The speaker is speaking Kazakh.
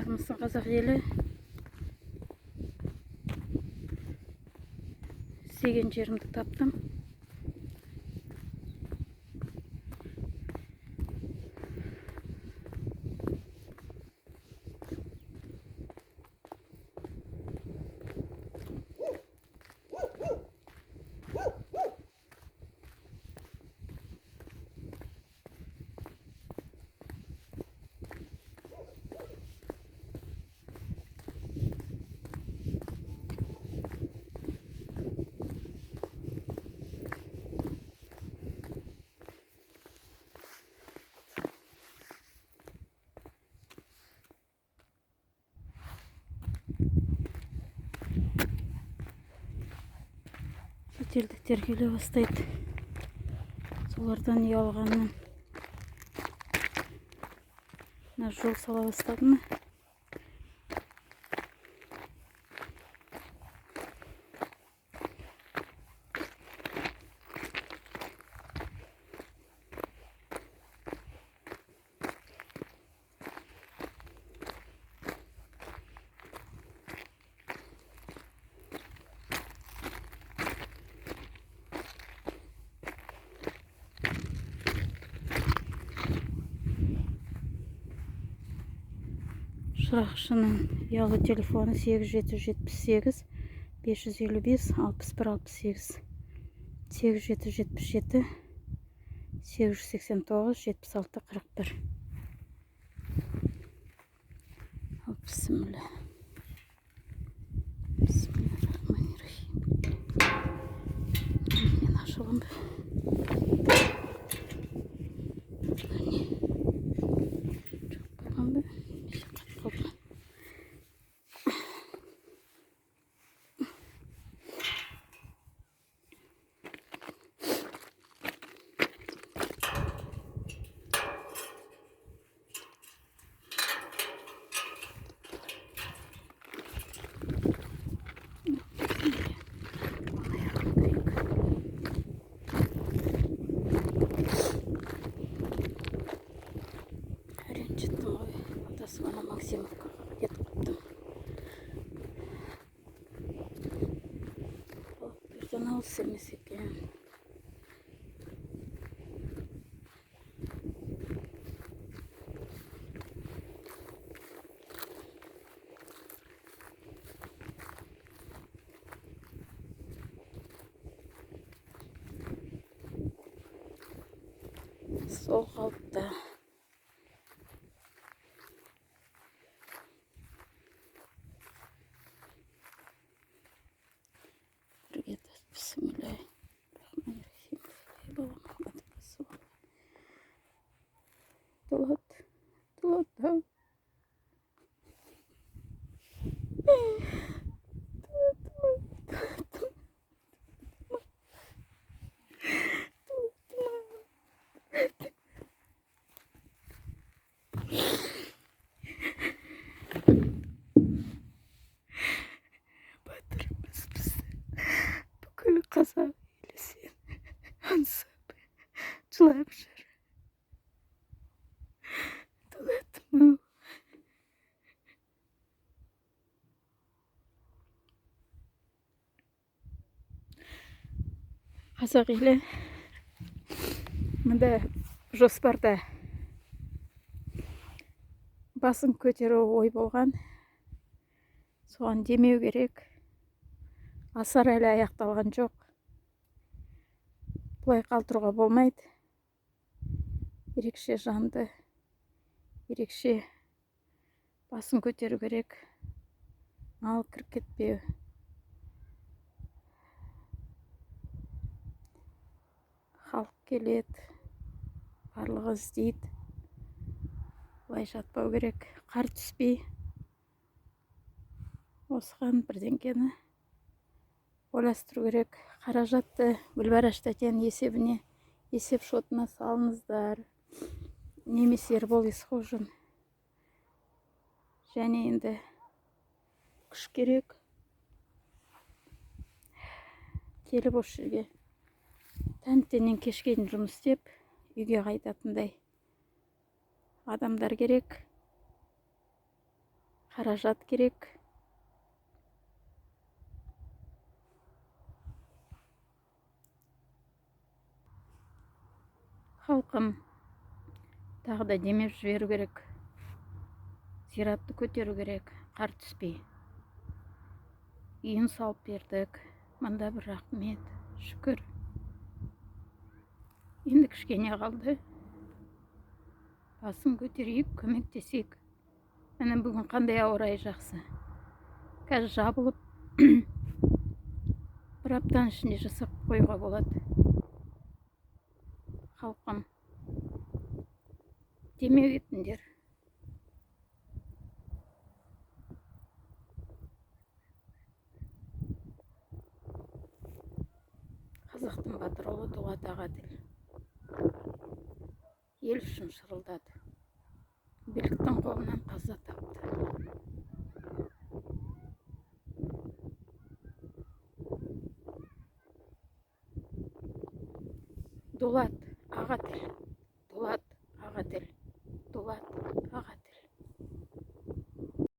Армысың қазақ елі? Іздеген жерімді таптым. Шетелдіктер келе бастайды. Солардан ұялғаннан мына жол сала бастады ма? Шырақшының ұялы телефоны 8778 555 6168 8777 889 76 41. Bismillah. Bismillahirrahmanirrahim. Мен ашылым. Ана Максимовкаға кетіп қаптым. Бірден алыс емес екен. Сол қалыпта. Bismillahirrahmanirrahim. Tuhat. Batırımız bizi. Бүкіл қазақ елі сен аңсап жылап жүр. Туғатым-ау. Қазақ елі мында жоспарда басын көтеру ой болған. Соған демеу керек. Асар әлі аяқталған жоқ. Бұлай қалтыруға болмайды. Ерекше жанды, ерекше басын көтеру керек. Ал кіріп кетпеу. Халық келеді, барлығы іздейді. Бұлай жатпау керек. Қар түспей. Осыған бірдеңкені ойластыру керек. Қаражатты Гүлбараш Тәтен есебіне, есеп шотына салыңыздар. Немесе Ербол Исқожин. Және енді күш керек. Келіп осы жерге таңертеңнен кешке дейін жұмыс істеп, үйге қайтатындай адамдар керек. қаражат керек. Халқым тағы да демеп жіберу керек. Зиратты көтеру керек, қар түспей. Үйін салып бердік. Мында бір рахмет, шүкір. Енді кішкене қалды. Басын көтерейік, көмектесейік. Міне бүгін қандай ауа райы жақсы. Қазір жабылып, бір аптаның ішінде жасап қоюға болады. Халқым, демеу етіңдер. Қазақтың батыр ұлы Дулат Ағаділ ел үшін шырылдады. Биліктің қолынан қаза тапты. Дулат Ағаділ.